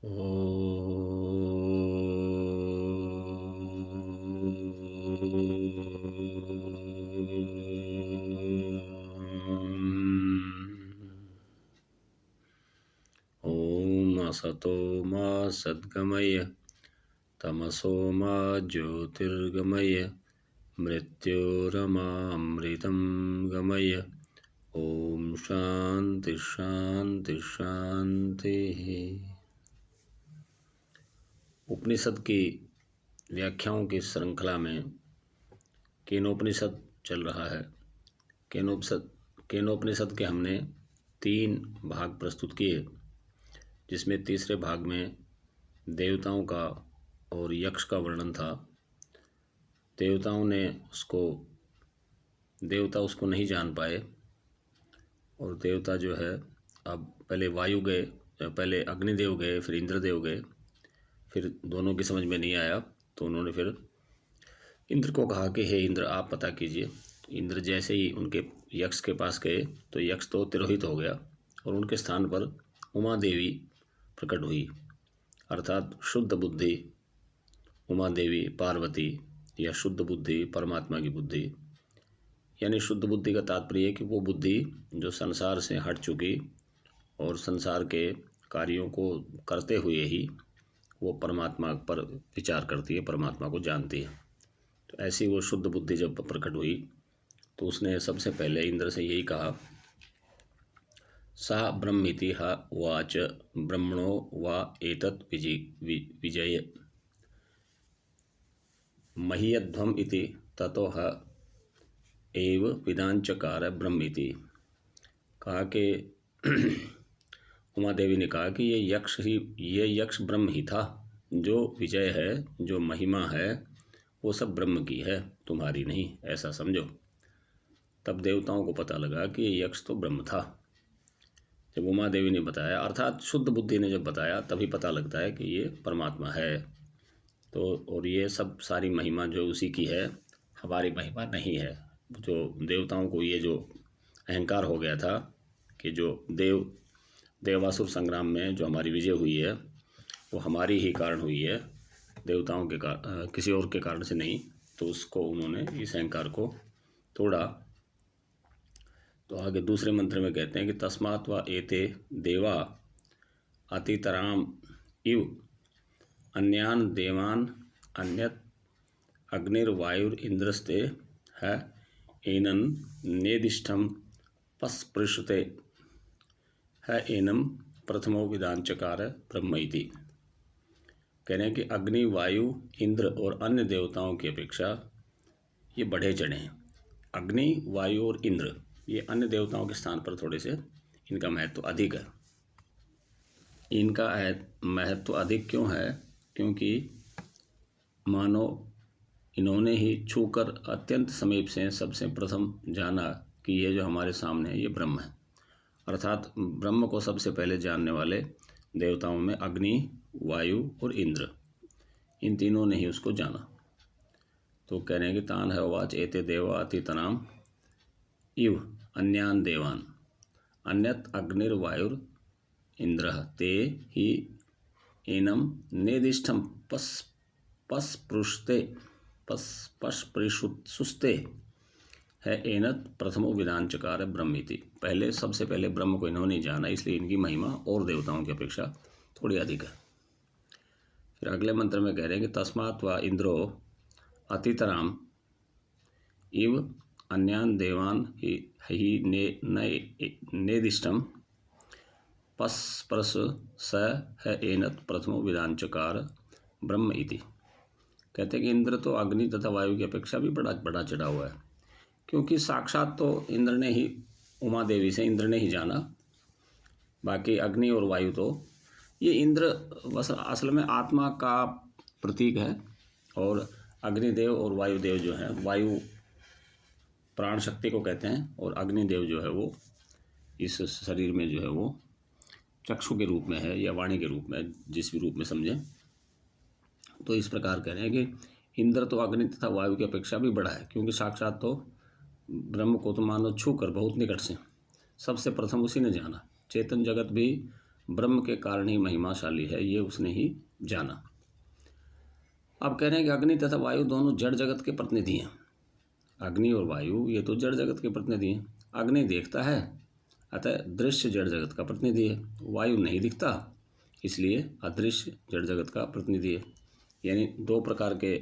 ॐ असतो मा सद्गमय तमसो मा ज्योतिर्गमय मृत्योरमामृतं गमय। ओम शांति शांति शांति। उपनिषद की व्याख्याओं की श्रृंखला में केनोपनिषद चल रहा है। केनोपनिषद के हमने 3 भाग प्रस्तुत किए, जिसमें तीसरे भाग में देवताओं का और यक्ष का वर्णन था। देवता उसको नहीं जान पाए, और देवता जो है, अब पहले वायु गए, पहले अग्निदेव गए, फिर इंद्रदेव गए, फिर दोनों की समझ में नहीं आया तो उन्होंने फिर इंद्र को कहा कि हे इंद्र, आप पता कीजिए। इंद्र जैसे ही उनके यक्ष के पास गए तो यक्ष तो तिरोहित हो गया, और उनके स्थान पर उमा देवी प्रकट हुई, अर्थात शुद्ध बुद्धि उमा देवी पार्वती, या शुद्ध बुद्धि परमात्मा की बुद्धि। यानी शुद्ध बुद्धि का तात्पर्य है कि वो बुद्धि जो संसार से हट चुकी और संसार के कार्यों को करते हुए ही वो परमात्मा पर विचार करती है, परमात्मा को जानती है। तो ऐसी वो शुद्ध बुद्धि जब प्रकट हुई तो उसने सबसे पहले इंद्र से यही कहा, सा ब्रह्मीति हा उवाच ब्रह्मणो वा एतत् विजय मह्यध्वम इति ततो ह एव विदांचकार ब्रह्मीति। कहा कि उमा देवी ने कहा कि ये यक्ष ब्रह्म ही था। जो विजय है, जो महिमा है, वो सब ब्रह्म की है, तुम्हारी नहीं, ऐसा समझो। तब देवताओं को पता लगा कि ये यक्ष तो ब्रह्म था। जब उमा देवी ने बताया, अर्थात शुद्ध बुद्धि ने जब बताया, तभी पता लगता है कि ये परमात्मा है। तो और ये सब सारी महिमा जो उसी की है, हमारी महिमा नहीं है। जो देवताओं को ये जो अहंकार हो गया था कि जो देवासुर संग्राम में जो हमारी विजय हुई है वो हमारी ही कारण हुई है, देवताओं के किसी और के कारण से नहीं, तो उसको उन्होंने इस अहंकार को तोड़ा। तो आगे दूसरे मंत्र में कहते हैं कि तस्मात् वा एते देवा अतितराम इव अन्यान देवान अन्यत अग्निर्वायुरिंद्रस्ते है एनन नेदिष्ठम पस्पृशते है एनम प्रथमो विदांचकार ब्रह्म इति। कह रहे हैं कि अग्नि, वायु, इंद्र और अन्य देवताओं की अपेक्षा ये बढ़े चढ़े हैं। अग्नि, वायु और इंद्र ये अन्य देवताओं के स्थान पर थोड़े से इनका महत्व अधिक है। इनका महत्व अधिक क्यों है? क्योंकि मानो इन्होंने ही छूकर अत्यंत समीप से सबसे प्रथम जाना कि ये जो हमारे सामने है ये ब्रह्म है। अर्थात ब्रह्म को सबसे पहले जानने वाले देवताओं में अग्नि, वायु और इंद्र, इन तीनों ने ही उसको जाना। तो कह रहे हैं कि तान है वाच एते देवा अतितनाम इव अन्यान देवान अन्यत अग्निर्वायुर इंद्र ते ही एनम नेदिष्ठम पस्पृशुस्ते है एनत प्रथमो विदांचकार ब्रह्मीति। सबसे पहले ब्रह्म को इन्होंने जाना, इसलिए इनकी महिमा और देवताओं की अपेक्षा थोड़ी अधिक है। फिर अगले मंत्र में कह रहे हैं कि तस्मात् वा इंद्रो अतितराम इव अन्यान देवान ही नेदिष्टम पस्पृश स है एनत प्रथमो विदांचकार ब्रह्म इति। कहते हैं कि इंद्र तो अग्नि तथा वायु की अपेक्षा भी बड़ा चढ़ा हुआ है, क्योंकि साक्षात तो इंद्र ने ही, उमा देवी से इंद्र ने ही जाना। बाकी अग्नि और वायु तो ये इंद्र असल में आत्मा का प्रतीक है, और अग्निदेव और वायुदेव जो है, वायु प्राण शक्ति को कहते हैं, और अग्निदेव जो है वो इस शरीर में जो है वो चक्षु के रूप में है, या वाणी के रूप में, जिस भी रूप में समझें। तो इस प्रकार कह रहे हैं कि इंद्र तो अग्नि तथा वायु की अपेक्षा भी बड़ा है, क्योंकि साक्षात तो ब्रह्म को तो मानो छू कर बहुत निकट से सबसे प्रथम उसी ने जाना। चेतन जगत भी ब्रह्म के कारण ही महिमाशाली है, ये उसने ही जाना। अब कह रहे हैं कि अग्नि तथा वायु दोनों जड़ जगत के प्रतिनिधि हैं। अग्नि और वायु ये तो जड़ जगत के प्रतिनिधि हैं। अग्नि देखता है, अतः दृश्य जड़ जगत का प्रतिनिधि है। वायु नहीं दिखता, इसलिए अदृश्य जड़ जगत का प्रतिनिधि है। यानी दो प्रकार के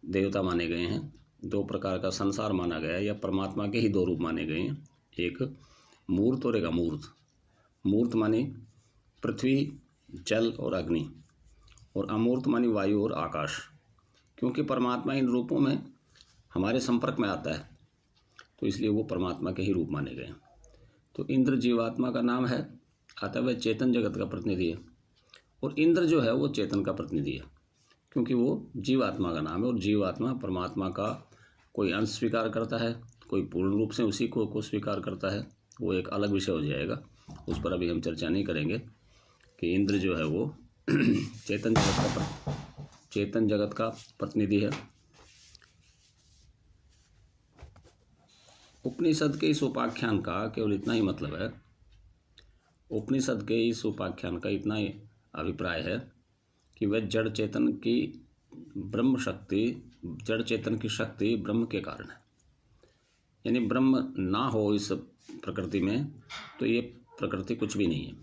देवता माने गए हैं, दो प्रकार का संसार माना गया है, या परमात्मा के ही दो रूप माने गए हैं, एक मूर्त और एक अमूर्त। मूर्त माने पृथ्वी, जल और अग्नि, और अमूर्त मानी वायु और आकाश। क्योंकि परमात्मा इन रूपों में हमारे संपर्क में आता है, तो इसलिए वो परमात्मा के ही रूप माने गए। तो इंद्र जीवात्मा का नाम है, अतः वह चेतन जगत का प्रतिनिधि है। और इंद्र जो है वो चेतन का प्रतिनिधि है, क्योंकि वो जीवात्मा का नाम है। और जीवात्मा परमात्मा का कोई अंश स्वीकार करता है, कोई पूर्ण रूप से उसी को स्वीकार करता है, वो एक अलग विषय हो जाएगा, उस पर अभी हम चर्चा नहीं करेंगे। कि इंद्र जो है वो चेतन जगत का प्रतिनिधि है। उपनिषद के इस उपाख्यान का केवल इतना ही मतलब है, उपनिषद के इस उपाख्यान का इतना ही अभिप्राय है कि वह जड़ चेतन की ब्रह्म शक्ति, जड़ चेतन की शक्ति ब्रह्म के कारण है। यानी ब्रह्म ना हो इस प्रकृति में तो ये प्रकृति कुछ भी नहीं है।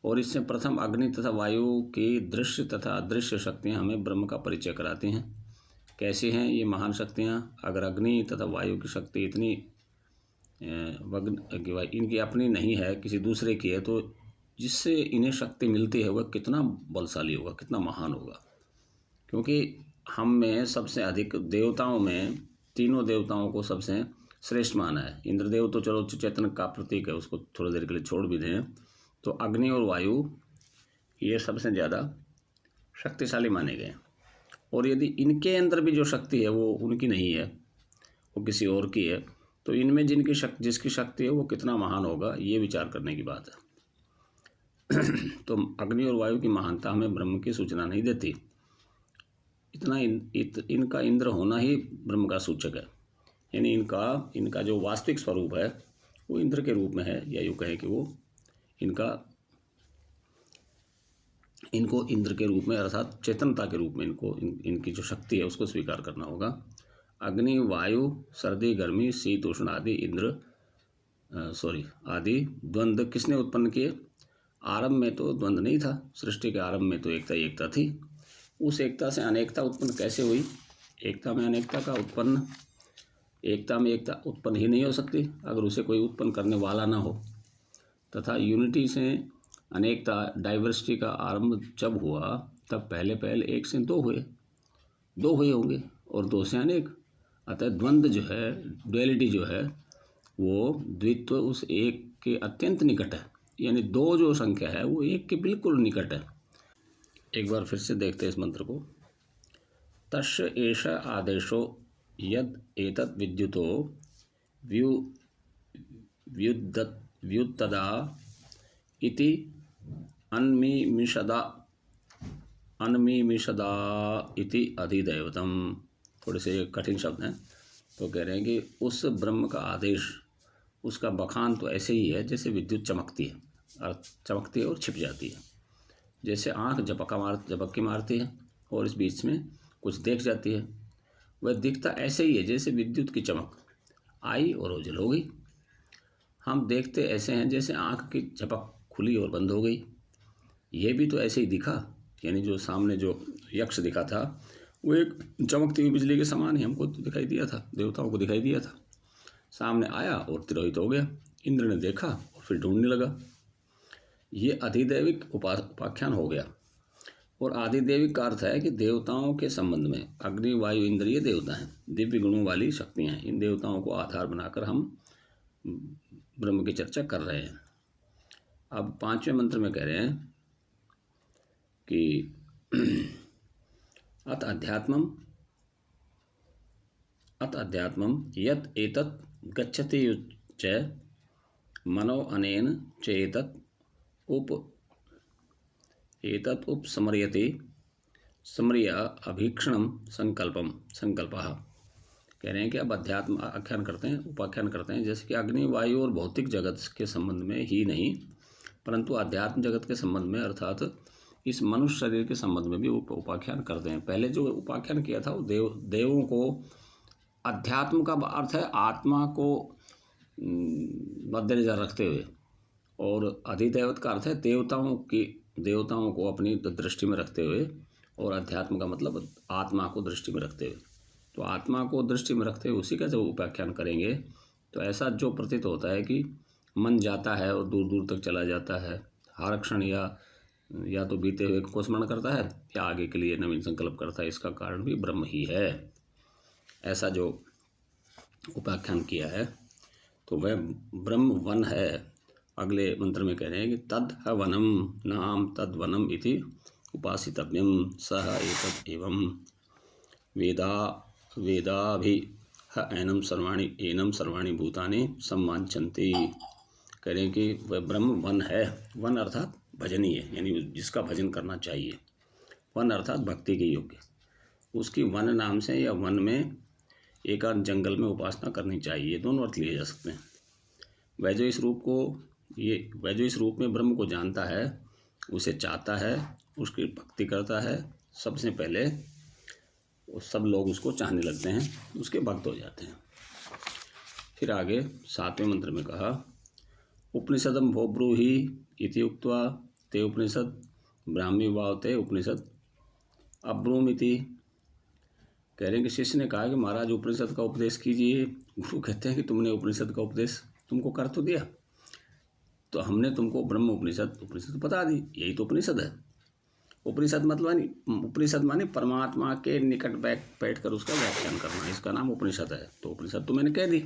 और इससे प्रथम अग्नि तथा वायु की दृश्य तथा अदृश्य शक्तियाँ हमें ब्रह्म का परिचय कराती हैं। कैसी हैं ये महान शक्तियाँ? अगर अग्नि तथा वायु की शक्ति इतनी इनकी अपनी नहीं है, किसी दूसरे की है, तो जिससे इन्हें शक्ति मिलती है वह कितना बलशाली होगा, कितना महान होगा। क्योंकि हम में सबसे अधिक देवताओं में तीनों देवताओं को सबसे श्रेष्ठ माना है। इंद्रदेव तो चलो चेतन का प्रतीक है, उसको थोड़ी देर के लिए छोड़ भी दें, तो अग्नि और वायु ये सबसे ज़्यादा शक्तिशाली माने गए। और यदि इनके अंदर भी जो शक्ति है वो उनकी नहीं है, वो किसी और की है, तो इनमें जिसकी शक्ति है वो कितना महान होगा, ये विचार करने की बात है। तो अग्नि और वायु की महानता हमें ब्रह्म की सूचना नहीं देती। इनका इंद्र होना ही ब्रह्म का सूचक है। यानी इनका जो वास्तविक स्वरूप है वो इंद्र के रूप में है, या यूँ कहें कि वो इनको इंद्र के रूप में अर्थात चेतनता के रूप में इनकी जो शक्ति है उसको स्वीकार करना होगा। अग्नि, वायु, सर्दी, गर्मी, शीत, उष्ण आदि आदि द्वंद्व किसने उत्पन्न किए? आरंभ में तो द्वंद्व नहीं था, सृष्टि के आरंभ में तो एकता ही एकता थी। उस एकता से अनेकता उत्पन्न कैसे हुई? एकता में एकता उत्पन्न ही नहीं हो सकती अगर उसे कोई उत्पन्न करने वाला ना हो। तथा यूनिटी से अनेकता, डाइवर्सिटी का आरंभ जब हुआ तब पहले एक से दो हुए होंगे और दो से अनेक। अतः द्वंद्व जो है, डुअलिटी जो है, वो द्वित्व उस एक के अत्यंत निकट है। यानी दो जो संख्या है वो एक के बिल्कुल निकट है। एक बार फिर से देखते हैं इस मंत्र को। तस्य एष आदेशो यद एतत् विद्युतो व्युत्तदा इति अन्मीमिषदा इति अधिदैवतम। थोड़े से कठिन शब्द हैं, तो कह रहे हैं कि उस ब्रह्म का आदेश, उसका बखान तो ऐसे ही है जैसे विद्युत चमकती है और छिप जाती है। जैसे आँख झपकी मारती है और इस बीच में कुछ देख जाती है, वह दिखता ऐसे ही है जैसे विद्युत की चमक आई और ओझल हो गई। हम देखते ऐसे हैं जैसे आँख की झपक खुली और बंद हो गई। ये भी तो ऐसे ही दिखा। यानी जो सामने जो यक्ष दिखा था वो एक चमकती हुई बिजली के समान ही हमको दिखाई दिया था, देवताओं को दिखाई दिया था। सामने आया और तिरोहित हो गया। इंद्र ने देखा और फिर ढूंढने लगा। ये अधिदैविक उपाख्यान हो गया। और आदिदैविक का अर्थ है कि देवताओं के संबंध में अग्नि, वायु, इंद्र ये देवता हैं, दिव्य गुणों वाली शक्तियाँ हैं। इन देवताओं को आधार बनाकर हम ब्रह्म की चर्चा कर रहे हैं। अब 5वें मंत्र में कह रहे हैं कि अत अध्यात्मम यत एतत् गच्छति च मनो अनेन चेतत् उपसमर्यते समर्या अभीक्षणम संकल्पः। कह रहे हैं कि अब अध्यात्म उपाख्यान करते हैं जैसे कि अग्नि, वायु और भौतिक जगत के संबंध में ही नहीं परंतु अध्यात्म जगत के संबंध में अर्थात इस मनुष्य शरीर के संबंध में भी उपाख्यान करते हैं। पहले जो उपाख्यान किया था वो देवों को, अध्यात्म का अर्थ है आत्मा को मद्देनजर रखते हुए, और अधिदैवत का अर्थ है देवताओं को अपनी दृष्टि में रखते हुए, और अध्यात्म का मतलब आत्मा को दृष्टि में रखते हुए। तो आत्मा को दृष्टि में रखते हुए उसी का जब उपाख्यान करेंगे तो ऐसा जो प्रतीत होता है कि मन जाता है और दूर दूर तक चला जाता है, हर क्षण या तो बीते हुए को स्मरण करता है या आगे के लिए नवीन संकल्प करता है, इसका कारण भी ब्रह्म ही है। ऐसा जो उपाख्यान किया है तो वह ब्रह्म वन है। अगले मंत्र में कह रहे हैं कि तद ह वनम नाम तद वनम इति उपासितव्यम सह एतत् एवं वेदाभि ह एनम सर्वाणि भूतानि सम्मांचन्ति। कह रहे हैं कि वह ब्रह्म वन है। वन अर्थात भजनीय, यानी जिसका भजन करना चाहिए। वन अर्थात भक्ति के योग्य। उसकी वन नाम से या वन में एकांत जंगल में उपासना करनी चाहिए। दोनों अर्थ लिए जा सकते हैं। वह जो इस रूप में ब्रह्म को जानता है, उसे चाहता है, उसकी भक्ति करता है, सबसे पहले सब लोग उसको चाहने लगते हैं, उसके भक्त हो जाते हैं। फिर आगे 7वें मंत्र में कहा उपनिषदम भो ब्रूहि इति उक्त्वा ते उपनिषद ब्राह्मी वावते उपनिषद अब्रूमिति। कह रहे हैं कि शिष्य ने कहा कि महाराज उपनिषद का उपदेश कीजिए। गुरु कहते हैं कि तुमने उपनिषद का उपदेश तुमको कर तो दिया, तो हमने तुमको ब्रह्म उपनिषद बता दी, यही तो उपनिषद है। उपनिषद माने परमात्मा के निकट बैठ कर उसका व्याख्यान करना, इसका नाम उपनिषद है। तो उपनिषद तो मैंने कह दी।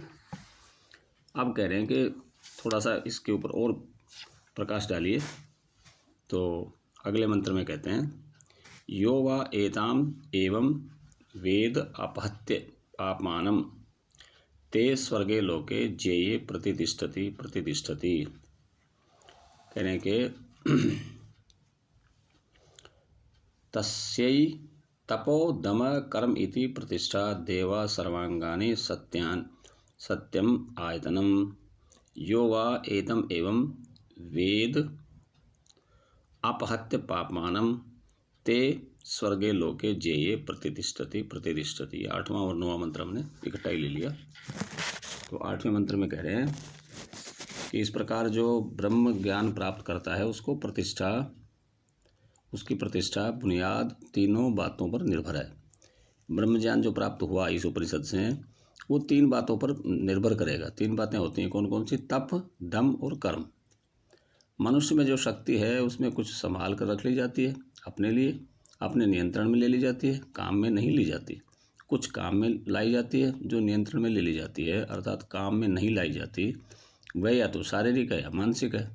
अब कह रहे हैं कि थोड़ा सा इसके ऊपर और प्रकाश डालिए। तो अगले मंत्र में कहते हैं यो वा एताम एवं वेद अपहत्य आत्मानम ते स्वर्गे लोके जेये प्रतिष्ठति। कह रहे हैं कि तस्यै तपो दम कर्म इति प्रतिष्ठा देवा सर्वांगानि सत्यम आयतनम यो वा एतम एवं वेद अपहत्य पापमानम ते स्वर्गे लोके जेये प्रतिष्ठति। 8वां और 9वां मंत्र हमने इकट्ठा ही ले लिया। तो 8वें मंत्र में कह रहे हैं कि इस प्रकार जो ब्रह्म ज्ञान प्राप्त करता है उसकी प्रतिष्ठा बुनियाद तीनों बातों पर निर्भर है। ब्रह्म ज्ञान जो प्राप्त हुआ इस उपनिषद से, वो 3 बातों पर निर्भर करेगा। 3 बातें होती हैं, कौन कौन सी? तप, दम और कर्म। मनुष्य में जो शक्ति है उसमें कुछ संभाल कर रख ली जाती है, अपने लिए अपने नियंत्रण में ले ली जाती है, काम में नहीं ली जाती। कुछ काम में लाई जाती है जो नियंत्रण में ले ली जाती है, अर्थात काम में नहीं लाई जाती। वह या तो शारीरिक है या मानसिक है।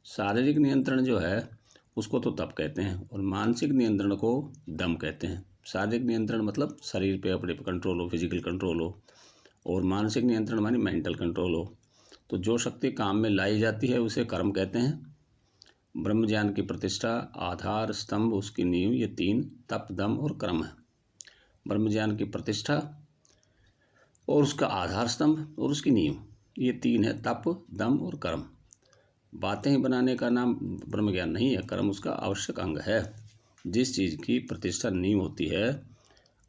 शारीरिक नियंत्रण जो है उसको तो तप कहते हैं, और मानसिक नियंत्रण को दम कहते हैं। शारीरिक नियंत्रण मतलब शरीर पे अपने कंट्रोल हो, फिजिकल कंट्रोल हो, और मानसिक नियंत्रण मानी मेंटल कंट्रोल हो। तो जो शक्ति काम में लाई जाती है उसे कर्म कहते हैं। ब्रह्म ज्ञान की प्रतिष्ठा, आधार, स्तंभ, उसकी नींव, ये 3 तप, दम और कर्म है। ब्रह्म ज्ञान की प्रतिष्ठा और उसका आधार स्तंभ और उसकी नींव, ये 3 है, तप, दम और कर्म। बातें ही बनाने का नाम ब्रह्म ज्ञान नहीं है, कर्म उसका आवश्यक अंग है। जिस चीज़ की प्रतिष्ठा नींव होती है,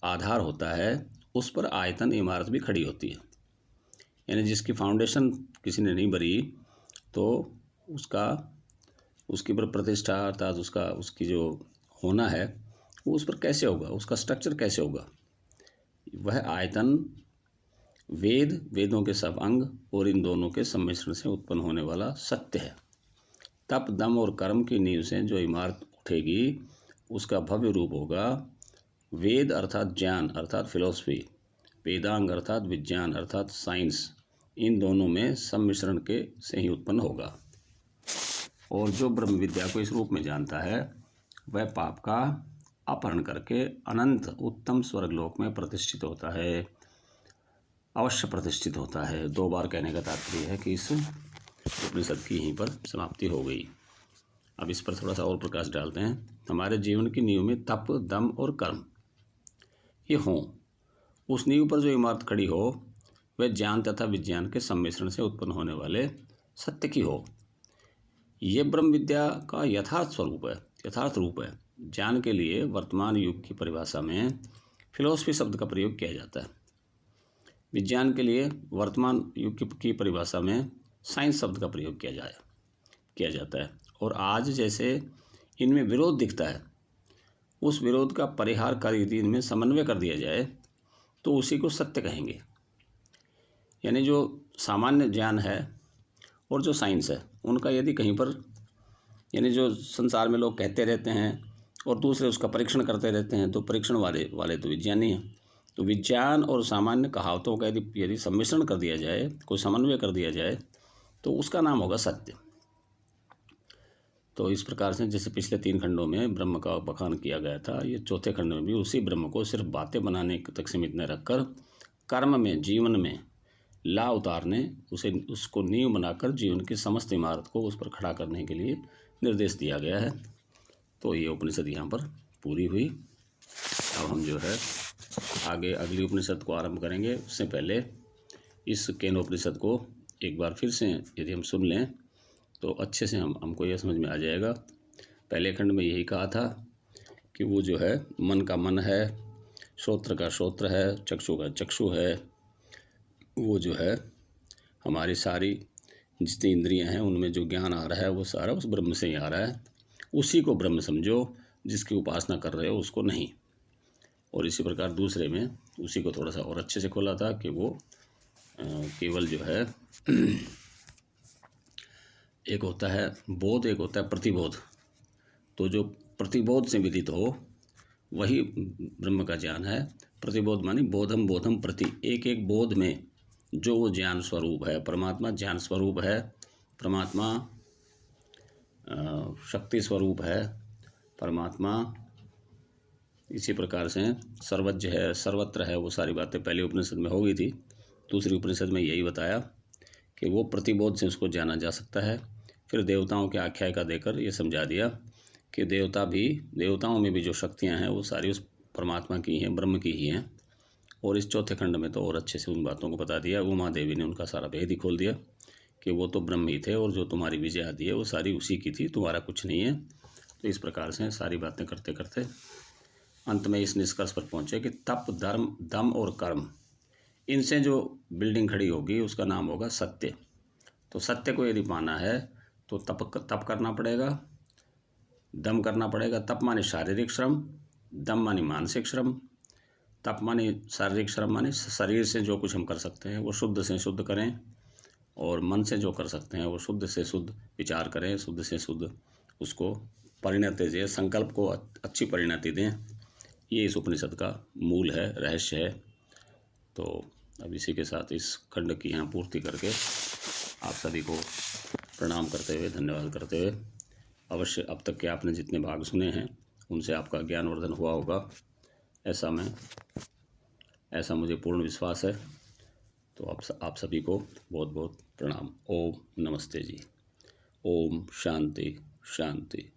आधार होता है, उस पर आयतन, इमारत भी खड़ी होती है। यानी जिसकी फाउंडेशन किसी ने नहीं भरी तो उसकी पर प्रतिष्ठा अर्थात उसकी जो होना है वो उस पर कैसे होगा, उसका स्ट्रक्चर कैसे होगा? वह आयतन वेदों के सब अंग और इन दोनों के सम्मिश्रण से उत्पन्न होने वाला सत्य है। तप, दम और कर्म की नींव से जो इमारत उठेगी उसका भव्य रूप होगा वेद अर्थात ज्ञान अर्थात फिलॉसफी, वेदांग अर्थात विज्ञान अर्थात साइंस, इन दोनों में सम्मिश्रण के से ही उत्पन्न होगा। और जो ब्रह्म विद्या को इस रूप में जानता है वह पाप का अपहरण करके अनंत उत्तम स्वर्गलोक में प्रतिष्ठित होता है, अवश्य प्रतिष्ठित होता है। 2 बार कहने का तात्पर्य है कि इस उपनिषद की यहीं पर समाप्ति हो गई। अब इस पर थोड़ा सा और प्रकाश डालते हैं। हमारे जीवन की नींव में तप, दम और कर्म ये हों, उस नींव पर जो इमारत खड़ी हो वह ज्ञान तथा विज्ञान के सम्मिश्रण से उत्पन्न होने वाले सत्य की हो। ये ब्रह्म विद्या का यथार्थ रूप है। ज्ञान के लिए वर्तमान युग की परिभाषा में फिलॉसफी शब्द का प्रयोग किया जाता है। विज्ञान के लिए वर्तमान युग की परिभाषा में साइंस शब्द का प्रयोग किया जाता है। और आज जैसे इनमें विरोध दिखता है, उस विरोध का परिहार कर यदि इनमें समन्वय कर दिया जाए तो उसी को सत्य कहेंगे। यानी जो सामान्य ज्ञान है और जो साइंस है, उनका यदि कहीं पर, यानी जो संसार में लोग कहते रहते हैं और दूसरे उसका परीक्षण करते रहते हैं, तो परीक्षण वाले तो विज्ञानी हैं। तो विज्ञान और सामान्य कहावतों का यदि सम्मिश्रण कर दिया जाए, कोई समन्वय कर दिया जाए, तो उसका नाम होगा सत्य। तो इस प्रकार से जैसे पिछले 3 खंडों में ब्रह्म का बखान किया गया था, ये चौथे खंड में भी उसी ब्रह्म को सिर्फ बातें बनाने तक सीमित न रखकर कर्म में, जीवन में ला उतारने, उसको नींव बनाकर जीवन की समस्त इमारत को उस पर खड़ा करने के लिए निर्देश दिया गया है। तो ये उपनिषद यहाँ पर पूरी हुई। अब हम जो है आगे अगली उपनिषद को आरंभ करेंगे। उससे पहले इस केनोपनिषद को एक बार फिर से यदि हम सुन लें तो अच्छे से हमको यह समझ में आ जाएगा। पहले खंड में यही कहा था कि वो जो है मन का मन है, श्रोत्र का श्रोत्र है, चक्षु का चक्षु है, वो जो है हमारी सारी जितनी इंद्रियां हैं उनमें जो ज्ञान आ रहा है वो सारा उस ब्रह्म से ही आ रहा है। उसी को ब्रह्म समझो, जिसकी उपासना कर रहे हो उसको नहीं। और इसी प्रकार दूसरे में उसी को थोड़ा सा और अच्छे से खोला था कि वो केवल जो है एक होता है बोध, एक होता है प्रतिबोध। तो जो प्रतिबोध से विदित हो वही ब्रह्म का ज्ञान है। प्रतिबोध मानी बोधम बोधम प्रति, एक एक बोध में जो वो ज्ञान स्वरूप है, परमात्मा ज्ञान स्वरूप है, परमात्मा शक्ति स्वरूप है, परमात्मा इसी प्रकार से सर्वज्ञ है, सर्वत्र है। वो सारी बातें पहले उपनिषद में हो गई थी। दूसरी उपनिषद में यही बताया कि वो प्रतिबोध से उसको जाना जा सकता है। फिर देवताओं के आख्यायिका देकर ये समझा दिया कि देवताओं में भी जो शक्तियाँ हैं वो सारी उस परमात्मा की हैं, ब्रह्म की ही हैं। और इस चौथे खंड में तो और अच्छे से उन बातों को बता दिया। उमा देवी ने उनका सारा भेद ही खोल दिया कि वो तो ब्रह्म ही थे और जो तुम्हारी विजय आदि है वो सारी उसी की थी, तुम्हारा कुछ नहीं है। तो इस प्रकार से सारी बातें करते करते अंत में इस निष्कर्ष पर पहुँचे कि तप, धर्म, दम और कर्म, इनसे जो बिल्डिंग खड़ी होगी उसका नाम होगा सत्य। तो सत्य को यदि पाना है तो तप करना पड़ेगा, दम करना पड़ेगा। तप माने शारीरिक श्रम, दम माने मानसिक श्रम। तप माने शारीरिक श्रम माने शरीर से जो कुछ हम कर सकते हैं वो शुद्ध से शुद्ध करें, और मन से जो कर सकते हैं वो शुद्ध से शुद्ध विचार करें, शुद्ध से शुद्ध उसको परिणति दें, संकल्प को अच्छी परिणति दें। ये इस उपनिषद का मूल है, रहस्य है। तो अब इसी के साथ इस खंड की यहाँ पूर्ति करके आप सभी को प्रणाम करते हुए, धन्यवाद करते हुए, अवश्य अब तक के आपने जितने भाग सुने हैं उनसे आपका ज्ञानवर्धन हुआ होगा, ऐसा मुझे पूर्ण विश्वास है। तो आप सभी को बहुत बहुत प्रणाम। ओम नमस्ते जी। ओम शांति शांति।